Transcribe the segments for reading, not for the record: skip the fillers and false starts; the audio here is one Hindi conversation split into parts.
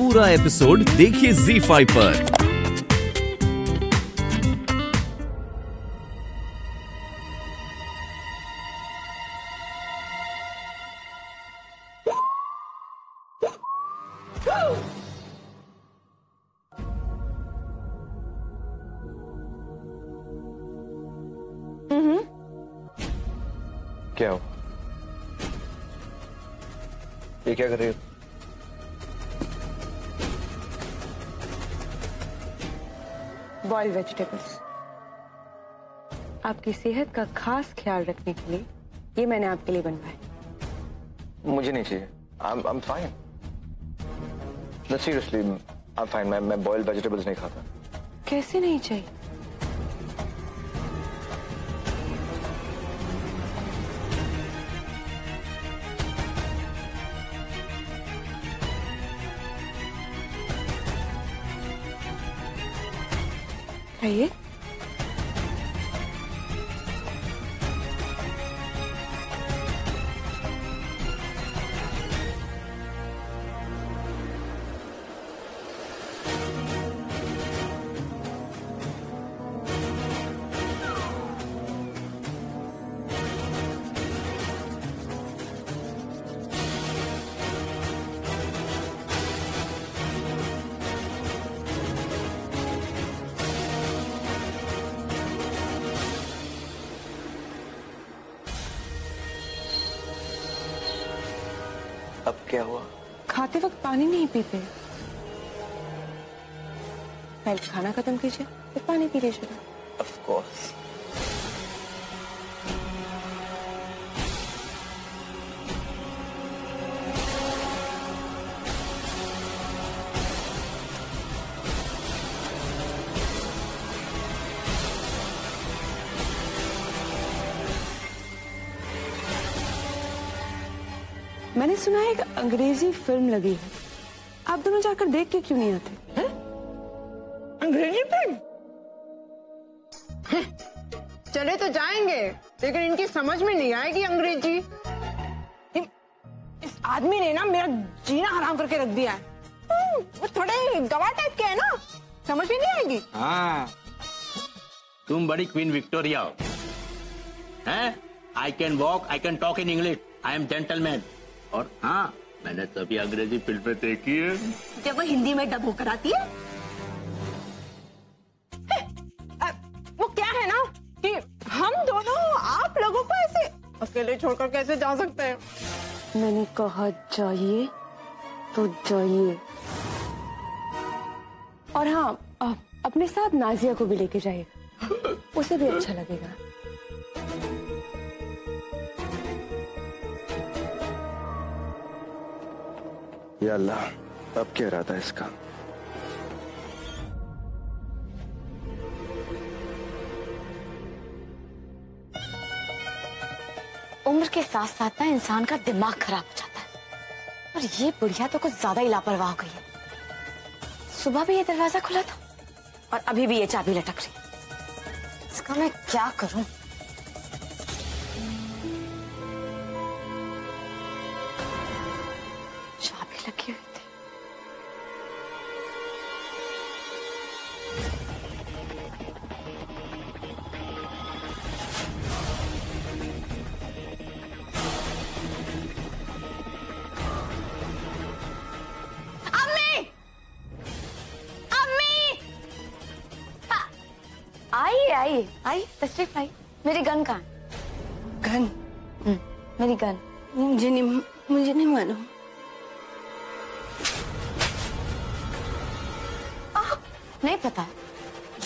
पूरा एपिसोड देखिए ZEE5 पर। क्या हो? ये क्या कर रही हो? Boiled vegetables. आपकी सेहत का खास ख्याल रखने के लिए ये मैंने आपके लिए बनवाया। मुझे नहीं चाहिए। I'm fine. No, seriously, I'm fine. मैं बॉइल्ड वेजिटेबल्स नहीं खाता। कैसे नहीं चाहिए? खाइए। अब क्या हुआ? खाते वक्त पानी नहीं पीते। पहले खाना खत्म कीजिए फिर पानी पी लीजिएगा। Of course. मैंने सुना है एक अंग्रेजी फिल्म लगी है, आप दोनों जाकर देख के क्यों नहीं आते? अंग्रेजी फिल्म? चले तो जाएंगे, लेकिन इनकी समझ में नहीं आएगी अंग्रेजी। इस आदमी ने ना मेरा जीना हराम करके रख दिया है। वो थोड़े गवाह टाइप के है ना, समझ में नहीं आएगी। हाँ, तुम बड़ी क्वीन विक्टोरिया हो, हैं? I can walk, I can talk in English, I am gentleman। और हाँ, मैंने सभी अंग्रेजी फिल्में देखी है। जब वो हिंदी में डब होकर आती है। वो क्या है ना कि हम दोनों आप लोगों को ऐसे अकेले छोड़कर कैसे जा सकते हैं? मैंने कहा जाइए तो जाइए। और हाँ, अपने साथ नाजिया को भी लेके जाइएगा, उसे भी अच्छा लगेगा। या अल्लाह, अब क्या इरादा है इसका? उम्र के साथ साथ ना इंसान का दिमाग खराब हो जाता है, और ये बुढ़िया तो कुछ ज्यादा ही लापरवाह हो गई है। सुबह भी ये दरवाजा खुला था और अभी भी ये चाबी लटक रही। इसका मैं क्या करूं? चाबी लगी हुई थी। आई तशरीफ आई। मेरी गन कहाँ है? गन? मेरी गन। मुझे नहीं मालूम। नहीं पता?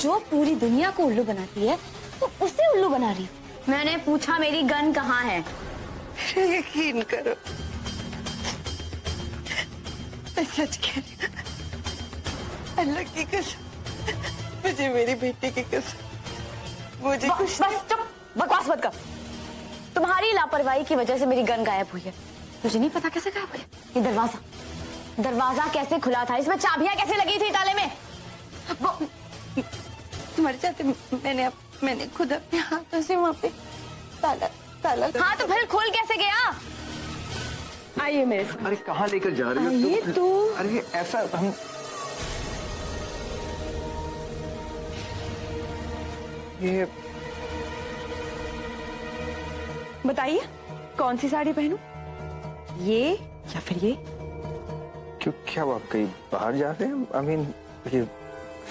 जो पूरी दुनिया को उल्लू बनाती है वो उसे उल्लू बना रही। मैंने पूछा मेरी गन कहाँ है? यकीन करो, मैं सच कह रही हूँ। अल्लाह की कसम, मुझे मेरी बेटी की कसम, मुझे बस चुप, बकवास मत कर। तुम्हारी लापरवाही की वजह से मेरी गन गायब हुई है। मुझे नहीं पता कैसे गायब हुई। ये दरवाजा कैसे खुला था? इसमें चाबियां कैसे लगी थी ताले में? वो तुम्हारे साथ मैंने खुद अपने हाथों से वहां पे ताला हाँ, तो फिर खोल कैसे गया? आइए मेरे साथ। अरे कहाँ लेकर जा रही हो? आइए तो। अरे ऐसा हम ये बताइए कौन सी साड़ी पहनूं? ये या फिर ये? क्यों, क्या आप कहीं बाहर जा रहे हैं? आई मीन ये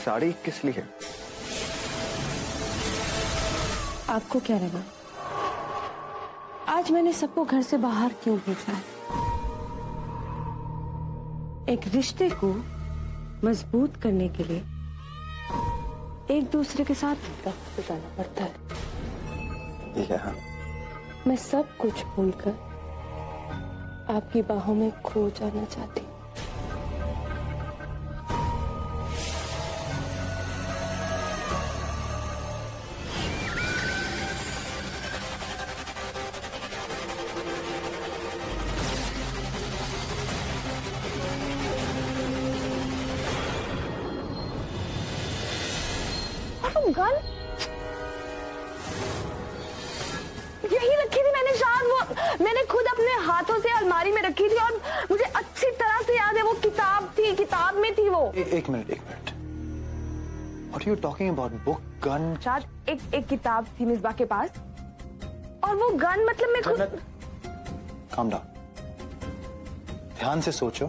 साड़ी किस लिए? आपको क्या लगा आज मैंने सबको घर से बाहर क्यों भेजा है? एक रिश्ते को मजबूत करने के लिए एक दूसरे के साथ वक्त बिताना पड़ता है। या मैं सब कुछ भूलकर आपकी बाहों में खो जाना चाहती हूँ। गन यही रखी थी मैंने, शायद वो मैंने खुद अपने हाथों से अलमारी में रखी थी और मुझे अच्छी तरह से याद है वो किताब थी, किताब में थी वो। एक minute. What are you talking about? Book, gun? शायद एक किताब थी मिसबा के पास और वो गन मतलब मैं खुद। Calm down. ध्यान से सोचो।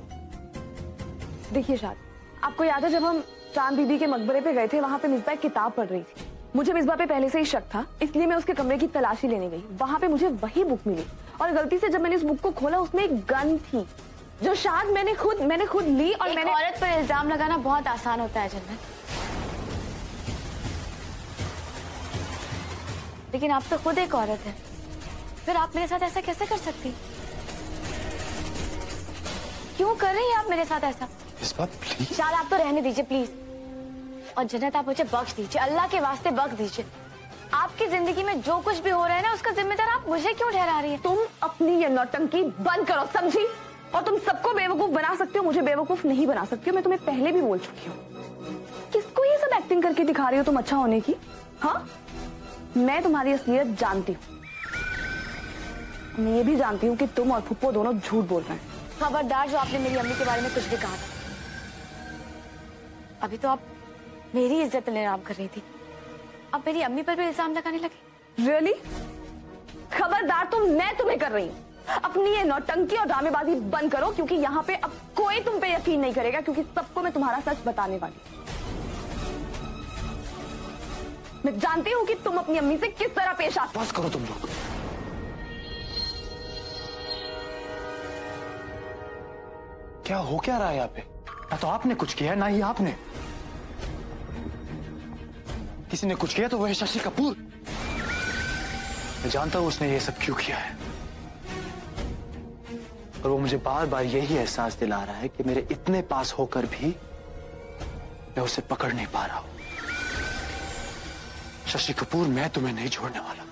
देखिए शायद आपको याद है जब हम चांद बीबी के मकबरे पे गए थे, वहां पे मिसबा एक किताब पढ़ रही थी। मुझे मिसबा पे पहले से ही शक था, इसलिए मैं उसके कमरे की तलाशी लेने गई। वहां पे मुझे वही बुक मिली और गलती से जब मैंने उस बुक को खोला उसमें एक गन थी जो शायद मैंने खुद ली। और मैंने औरत पर इल्जाम लगाना बहुत आसान होता है जन्नत, लेकिन आप तो खुद एक औरत है, फिर आप मेरे साथ ऐसा कैसे कर सकती? क्यों कर रही हैं आप मेरे साथ ऐसा? इस बात प्लीज। शायद आप तो रहने दीजिए प्लीज, और जन्नत आप मुझे बख्श दीजिए, अल्लाह के वास्ते बख्श दीजिए। आपकी जिंदगी में जो कुछ भी हो रहा है ना उसका जिम्मेदार आप मुझे क्यों ठहरा रही है? तुम अपनी ये नौटंकी बंद करो, समझी? और तुम सबको बेवकूफ बना सकते हो, मुझे बेवकूफ नहीं बना सकती हो। मैं तुम्हें पहले भी बोल चुकी हूँ। किसको ये सब एक्टिंग करके दिखा रही हो तुम अच्छा होने की? हाँ, मैं तुम्हारी असलियत जानती हूँ। मैं ये भी जानती हूँ कि तुम और फुप्पो दोनों झूठ बोल रहे हैं। खबरदार जो आपने मेरी अम्मी के बारे में कुछ भी कहा था। अभी तो आप मेरी इज्जत नीलाम कर रही थी, अब मेरी अम्मी पर भी इल्जाम लगाने लगे। रियली? खबरदार मैं तुम्हें कर रही हूँ। अपनी ये नौटंकी और ड्रामेबाजी बंद करो, क्योंकि यहाँ पे अब कोई तुम पे यकीन नहीं करेगा, क्योंकि सबको मैं तुम्हारा सच बताने वाली हूँ। मैं जानती हूँ कि तुम अपनी अम्मी से किस तरह पेश आते। बस करो तुम लोग। क्या हो क्या रहा है यहाँ पे? ना तो आपने कुछ किया है ना ही आपने। किसी ने कुछ किया तो वो है शशि कपूर। मैं जानता हूं उसने ये सब क्यों किया है, और वो मुझे बार बार यही एहसास दिला रहा है कि मेरे इतने पास होकर भी मैं उसे पकड़ नहीं पा रहा हूं। शशि कपूर, मैं तुम्हें नहीं छोड़ने वाला।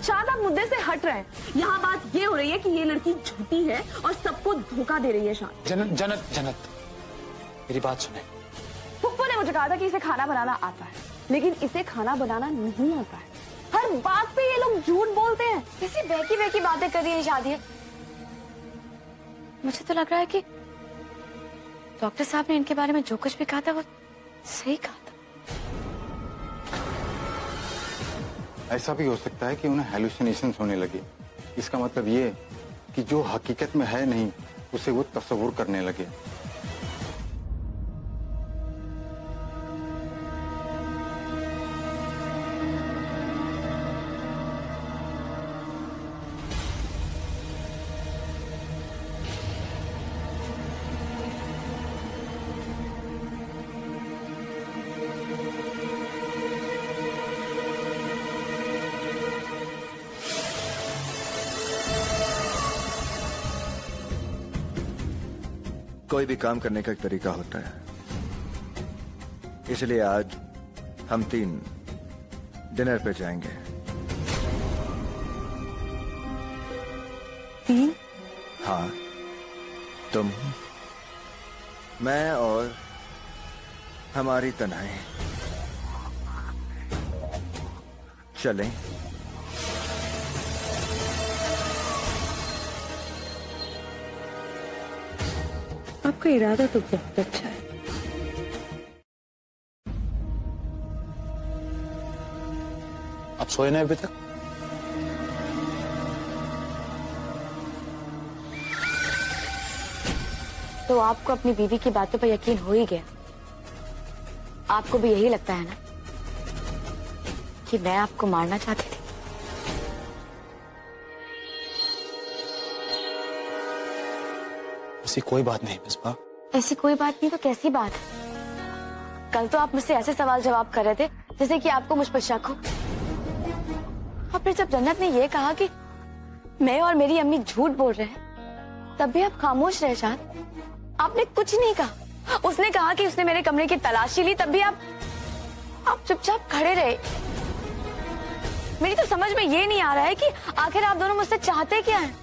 शायद आप मुद्दे से हट रहे हैं। यहाँ बात ये हो रही है कि ये लड़की झूठी है और सबको धोखा दे रही है। शायद जन्नत मेरी बात सुने। फुप्पो ने मुझे कहा था कि इसे खाना बनाना आता है, लेकिन इसे खाना बनाना नहीं आता है। हर बात पे ये लोग झूठ बोलते हैं। किसी बहकी बातें कर रही है शादी। मुझे तो लग रहा है कि डॉक्टर साहब ने इनके बारे में जो कुछ भी कहा था वो सही कहा था। ऐसा भी हो सकता है कि उन्हें हेलुसिनेशंस होने लगे। इसका मतलब ये कि जो हकीकत में है नहीं उसे वो तस्वुर करने लगे। कोई भी काम करने का एक तरीका होता है, इसलिए आज हम 3 डिनर पे जाएंगे। 3? हाँ, तुम, मैं और हमारी तन्हाई। चलें? आपका इरादा तो बहुत अच्छा है। आप सोए नहीं अभी तक? तो आपको अपनी बीवी की बातों पर यकीन हो ही गया। आपको भी यही लगता है ना कि मैं आपको मारना चाहती थी? ऐसी कोई बात नहीं मिसबा। ऐसी कोई बात नहीं तो कैसी बात है? कल तो आप मुझसे ऐसे सवाल जवाब कर रहे थे जैसे कि आपको मुझ पर शक हो। और फिर जब जन्नत ने ये कहा कि मैं और मेरी अम्मी झूठ बोल रहे हैं, तब भी आप खामोश रहे शाद। आपने कुछ नहीं कहा। उसने कहा कि उसने मेरे कमरे की तलाशी ली, तब भी आप चुपचाप खड़े रहे। मेरी तो समझ में ये नहीं आ रहा है कि आखिर आप दोनों मुझसे चाहते क्या हैं।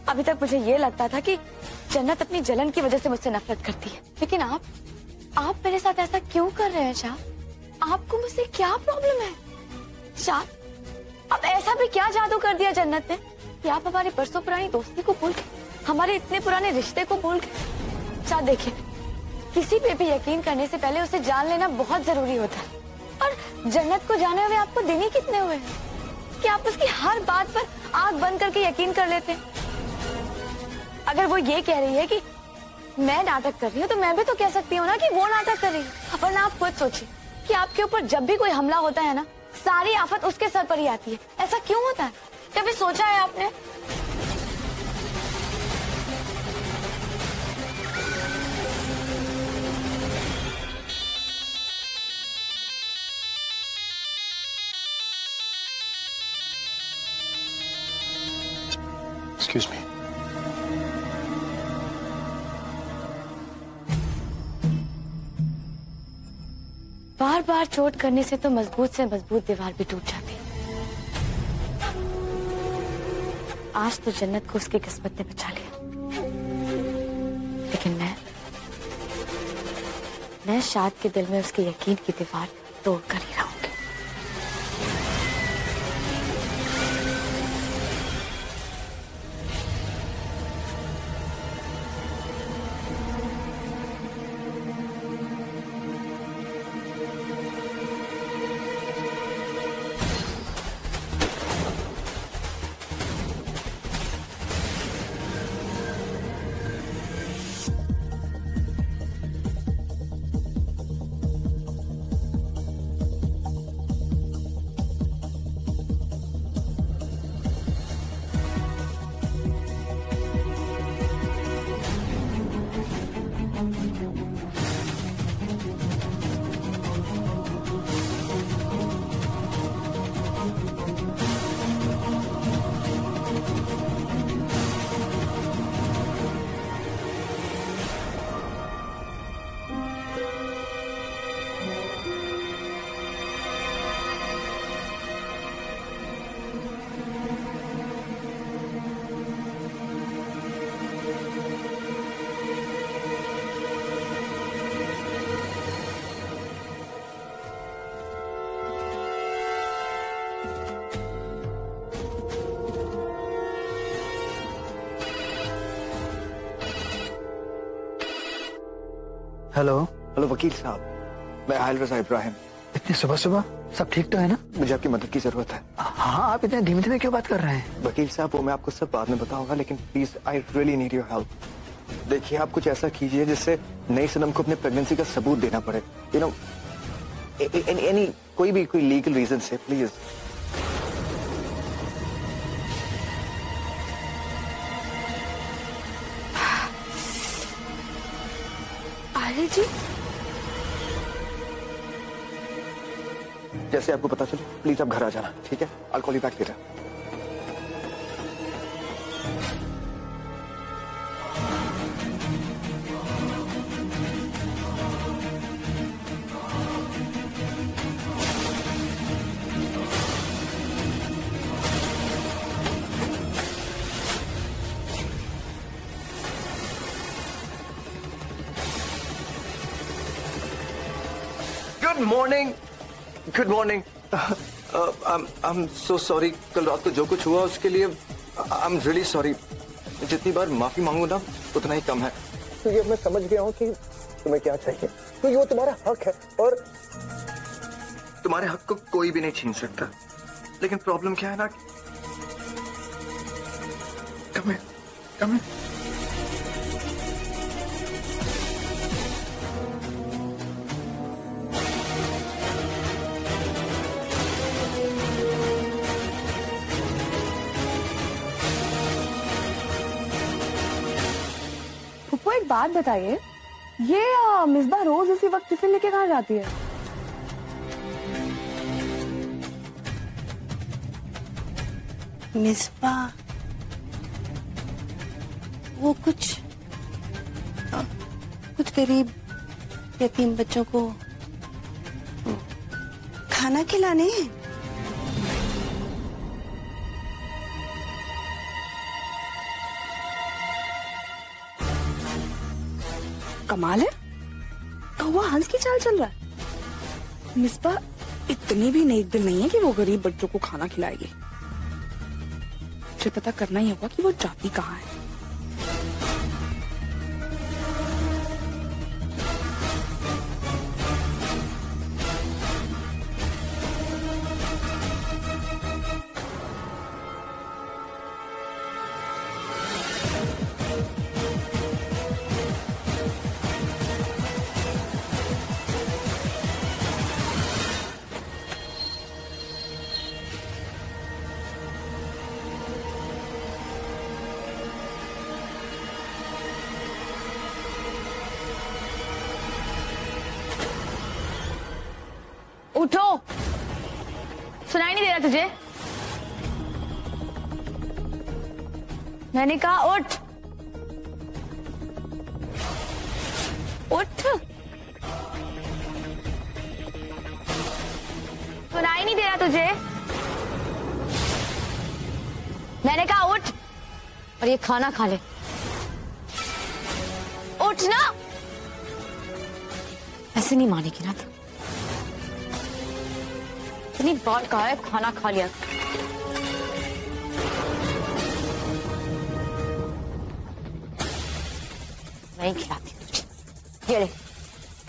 अभी तक मुझे ये लगता था कि जन्नत अपनी जलन की वजह से मुझसे नफरत करती है, लेकिन आप मेरे साथ ऐसा क्यों कर रहे हैं शाद? आपको मुझसे क्या प्रॉब्लम है शाद? अब ऐसा भी क्या जादू कर दिया जन्नत ने कि आप हमारी बरसों पुरानी दोस्ती को भूल गए, हमारे इतने पुराने रिश्ते को भूल गए? शाद देखिए, किसी पे भी यकीन करने से पहले उसे जान लेना बहुत जरूरी होता है। और जन्नत को जाने हुए आपको दिन ही कितने हुए हैं कि आप उसकी हर बात पर आंख बंद करके यकीन कर लेते हैं? अगर वो ये कह रही है कि मैं नाटक कर रही हूँ, तो मैं भी तो कह सकती हूँ ना कि वो नाटक कर रही है। वरना आप खुद सोचिए कि आपके ऊपर जब भी कोई हमला होता है ना, सारी आफत उसके सर पर ही आती है। ऐसा क्यों होता है? कभी सोचा है आपने? Excuse me. बार बार चोट करने से तो मजबूत से मजबूत दीवार भी टूट जाती है। आज तो जन्नत को उसकी किस्मत ने बचा लिया, लेकिन मैं शाद के दिल में उसके यकीन की दीवार तोड़ कर ही रहूंगी। हेलो वकील साहब, मैं आयल रजा इब्राहिम। इतनी सुबह सुबह सब ठीक तो है ना? मुझे आपकी मदद की जरूरत है। हाँ, आप इतने धीमे धीमे क्यों बात कर रहे हैं? वकील साहब, वो मैं आपको सब बाद में बताऊंगा, लेकिन please I really need your help. देखिए, आप कुछ ऐसा कीजिए जिससे नई सनम को अपने प्रेगनेंसी का सबूत देना पड़े। यू नो, एनी कोई लीगल रीजन से प्लीज। जी, जैसे आपको पता चले प्लीज आप घर आ जाना, ठीक है? I'll call you back later. Good morning. I'm so sorry, कल रात को जो कुछ हुआ उसके लिए I'm really sorry। जितनी बार माफी मांगू ना उतना ही कम है। क्योंकि अब मैं समझ गया हूँ कि तुम्हें क्या चाहिए, क्योंकि वो तुम्हारा हक है और तुम्हारे हक को कोई भी नहीं छीन सकता। लेकिन प्रॉब्लम क्या है ना, कम है। फुप्पो एक बात बताइए, ये मिसबा रोज इसी वक्त टिफिन लेके कहाँ जाती है? मिसबा वो कुछ गरीब यतीम बच्चों को खाना खिलाने। कमाल है, कौवा हंस की चाल चल रहा है। मिसबा इतनी भी नेक दिल नहीं है कि वो गरीब बच्चों को खाना खिलाएगी। मुझे पता करना ही होगा कि वो जाती कहाँ है। उठो, सुनाई नहीं दे रहा तुझे? मैंने कहा उठ उठ। सुनाई नहीं दे रहा तुझे? मैंने कहा उठ और ये खाना खा ले। उठ ना, ऐसे नहीं मानेगी ना तू। इतनी बार कहा है खाना खा लिया। नहीं खिलाती तुझे। ये ले,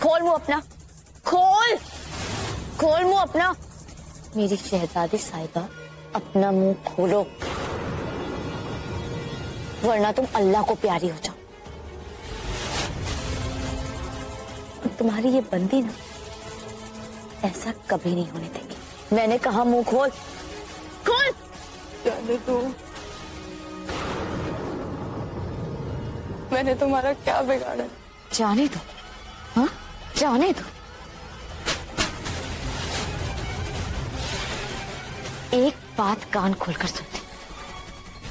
खोल मुंह अपना, खोल मुंह अपना। मेरी शहजादी साहिबा, अपना मुंह खोलो, वरना तुम अल्लाह को प्यारी हो जाओ। और तुम्हारी ये बंदी ना ऐसा कभी नहीं होने देगी। मैंने कहा मुंह खोल। जाने दो, मैंने तुम्हारा क्या बिगाड़ा? जाने दो, हाँ जाने दो। एक बात कान खोलकर सुनते,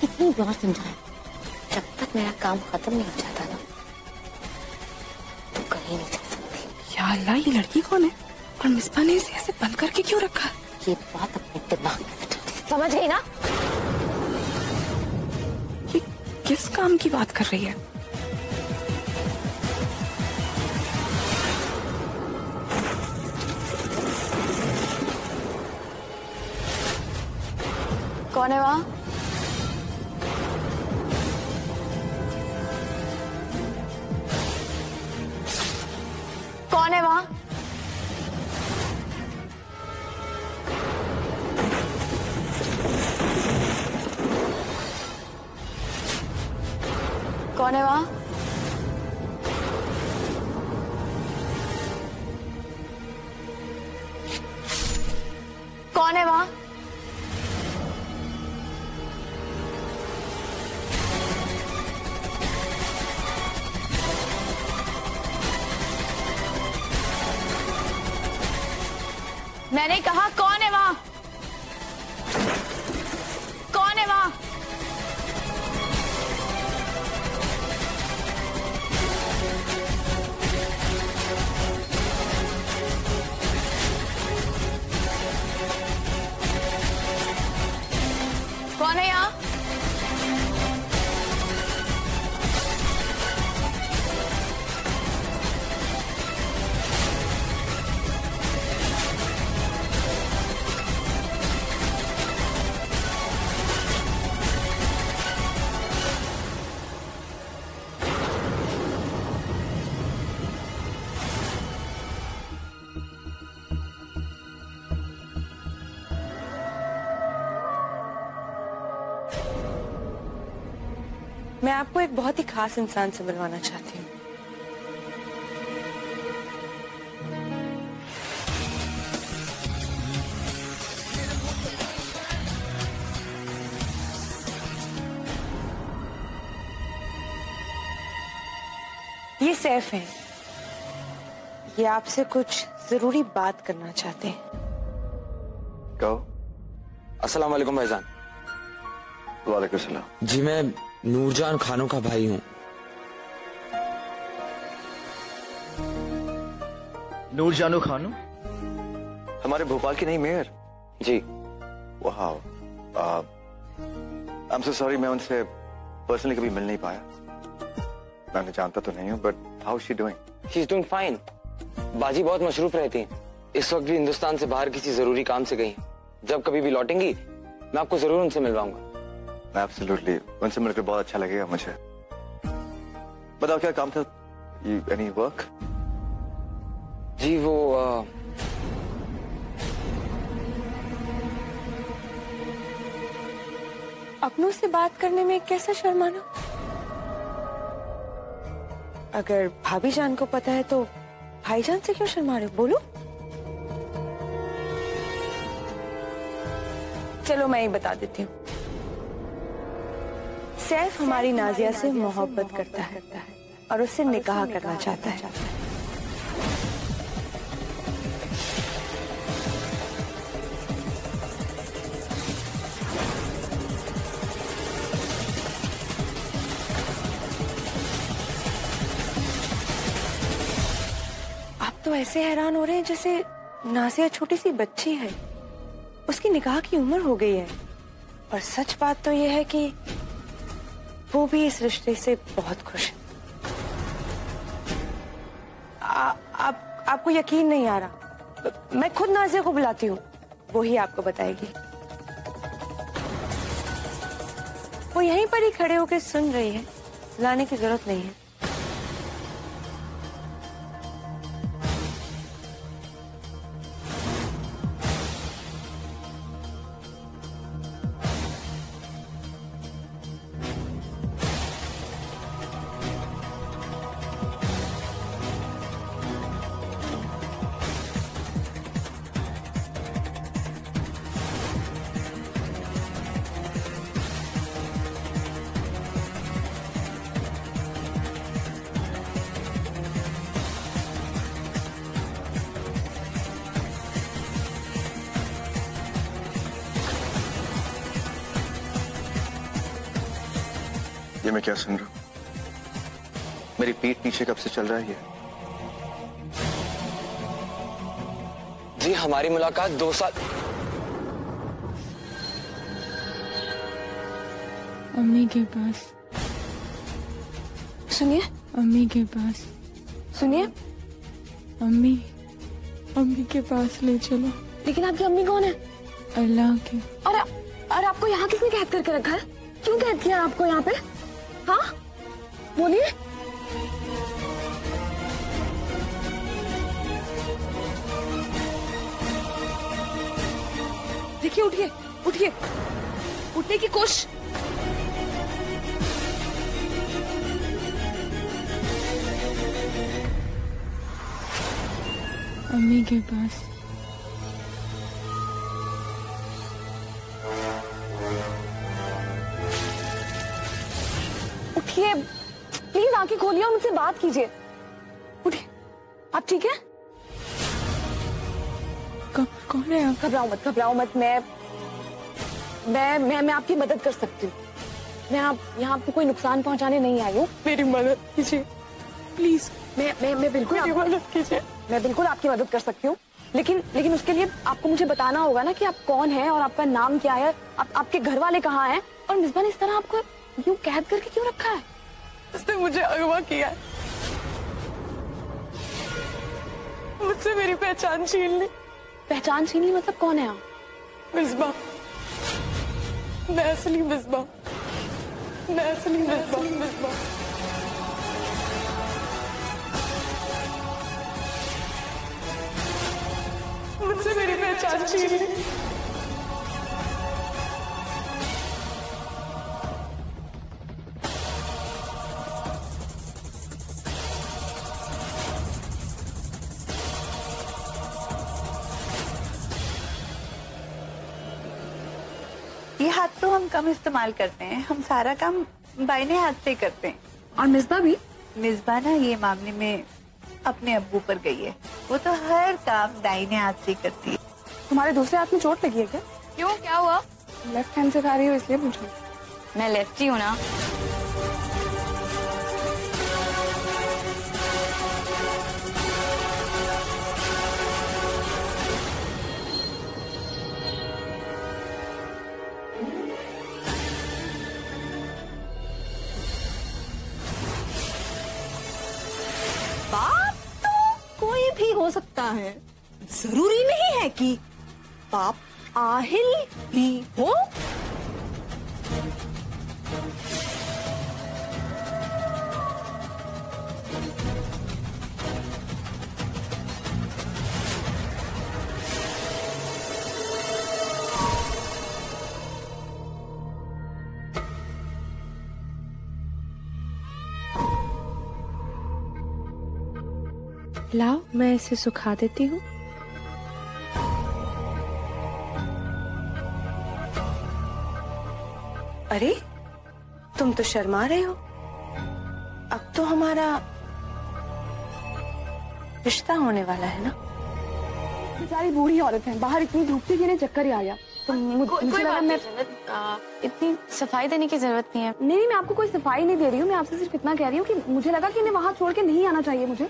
कितनी बार समझाया, जब तक मेरा काम खत्म नहीं हो जाता ना तो कहीं नहीं जा सकती। या अल्लाह, ये लड़की कौन है और मिसबा ने इसे ऐसे बंद करके क्यों रखा? ये बात अपने दिमाग में बिठा दे, समझ गई ना? ये किस काम की बात कर रही है? कौन है वहां? कौन है वहां? कौन है वहां? कौन है वहां? मैंने कहा कौन है वहां? कौन है वहां? कौन है यहाँ? मैं आपको एक बहुत ही खास इंसान से मिलवाना चाहती हूँ। ये सैफ है। ये आपसे कुछ जरूरी बात करना चाहते हैं। कहो। अस्सलाम वालेकुम भाईजान। वालेकुम सलाम। जी मैं नूरजान खानों का भाई हूँ। नूरजानो खानो? हमारे भोपाल की नई मेयर? जी। वाह। आई एम सो सॉरी, मैं उनसे पर्सनली कभी मिल नहीं पाया। मैं उन्हें जानता तो नहीं हूँ, but how is she doing? She is doing fine. बाजी बहुत मसरूफ रहती हैं। इस वक्त भी हिंदुस्तान से बाहर किसी जरूरी काम से गई हैं। जब कभी भी लौटेंगी मैं आपको जरूर उनसे मिलवाऊंगा। एब्सोल्युटली, उनसे मिलकर बहुत अच्छा लगेगा मुझे। बताओ क्या काम था? Any work? जी वो अपनों से बात करने में कैसा शर्माना? अगर भाभी जान को पता है तो भाईजान से क्यों शर्मा रहे हो? बोलो। चलो मैं ही बता देती हूँ। सैफ हमारी नाजिया से मोहब्बत करता है और उससे निकाह करना चाहता है। आप तो ऐसे हैरान हो रहे हैं जैसे नाजिया छोटी सी बच्ची है। उसकी निकाह की उम्र हो गई है। और सच बात तो यह है कि वो भी इस रिश्ते से बहुत खुश है। आपको यकीन नहीं आ रहा? मैं खुद नाजिया को बुलाती हूँ, वो ही आपको बताएगी। वो यहीं पर ही खड़े होकर सुन रही है, लाने की जरूरत नहीं है। ये मैं क्या सुन रहा हूँ? मेरी पीठ पीछे कब से चल रहा है ये? जी हमारी मुलाकात 2 साल। अम्मी के पास। सुनिए। अम्मी के पास। सुनिए। अम्मी के पास ले चलो। लेकिन आपकी अम्मी कौन है? अल्लाह की। और आपको यहाँ किसने कैद करके रखा है? क्यों कैद किया आपको यहाँ पे? हाँ बोलिए। देखिए, उठिए उठिए, उठने की कोशिश। अम्मी के पास। उठिए प्लीज, आंखें खोलिए और मुझसे बात कीजिए। उठिए। आप ठीक है? कौन है आप? घबराओ मत। मैं आपकी मदद कर सकती हूँ। मैं यहाँ आपको कोई नुकसान पहुँचाने नहीं आई हूँ। मेरी मदद कीजिए प्लीज। मैं बिल्कुल मदद कीजिए। मैं बिल्कुल आपकी मदद कर सकती हूँ, लेकिन उसके लिए आपको मुझे बताना होगा ना कि आप कौन हैं और आपका नाम क्या है, आपके घर वाले कहाँ हैं, और मिसबा ने इस तरह आपको यूं कैद करके क्यों रखा है? उसने मुझे अगवा किया है, मुझसे मेरी पहचान छीन ली। पहचान छीन ली मतलब कौन है आप? मिसबा, मैं असली मिसबा। मुझसे मेरी पहचान छीन ली। दाहिने हाथ तो हम कम इस्तेमाल करते हैं, हम सारा काम बाइने हाथ से करते हैं। और मिसबा भी? मिसबा ना ये मामले में अपने अब्बू पर गई है, वो तो हर काम दाहिने हाथ से करती है। तुम्हारे दूसरे हाथ में चोट लगी है क्या? क्यों, क्या हुआ? लेफ्ट हैंड से खा रही हो इसलिए पूछा। मैं लेफ्टी हूँ ना। बाप तो कोई भी हो सकता है, जरूरी नहीं है कि बाप आहिल भी हो। लाओ मैं इसे सुखा देती हूँ। अरे तुम तो शर्मा रहे हो। अब तो हमारा रिश्ता होने वाला है ना। बेचारी बूढ़ी औरत है, बाहर इतनी धूप थी कि इन्हें चक्कर ही आ गया। तो कोई बात नहीं जन्नत, इतनी सफाई देने की जरूरत नहीं है। नहीं, मैं आपको कोई सफाई नहीं दे रही हूँ, मैं आपसे सिर्फ इतना कह रही हूँ कि मुझे लगा कि इन्हें वहां छोड़ के नहीं आना चाहिए मुझे।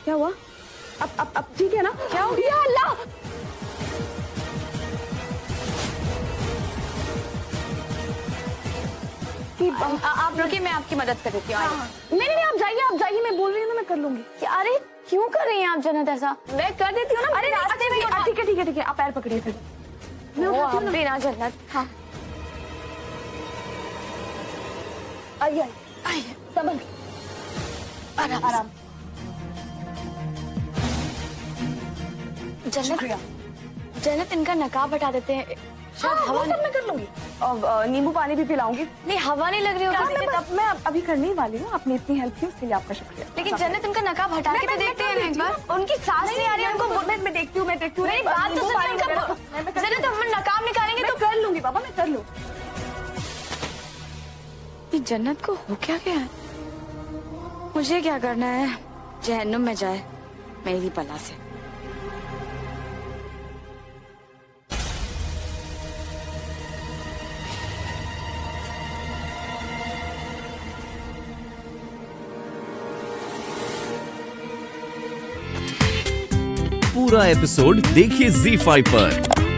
क्या हुआ? अब ठीक है ना? क्या हो गया? अल्लाह! आप रुकिए, मैं आपकी मदद कर देती हूँ। नहीं, आप जाइए, मैं बोल रही हूँ ना, मैं कर लूंगी। अरे क्यों कर रही हैं आप जन्नत ऐसा? मैं कर देती हूँ ना। अरे रास्ते में। ठीक है, आप पैर पकड़िए फिर। मैं उठाती हूँ ना जन्नत। हाँ आइए, संभल, आराम। जन्नत इनका नकाब हटा देते हैं। हवा मैं कर लूंगी और नींबू पानी भी पिलाऊंगी। नहीं, हवा नहीं लग रही होगी तब मैं अभी करने ही वाली हूँ। आपने इतनी हेल्प की उसके लिए आपका शुक्रिया। लेकिन जन्नत इनका नकाब हटा के तो देखते हैं एक बार। उनकी सांस नहीं आ रही है उनको। मैं देखती हूँ। मेरी बात तो सुनो। जन्नत हम नकाब निकालेंगे तो कर लूंगी बाबा, मैं कर लूँ। जन्नत को हो क्या गया है? मुझे क्या करना है? जहन्नुम में जाए मेरी बला से। पूरा एपिसोड देखिए ZEE5 पर।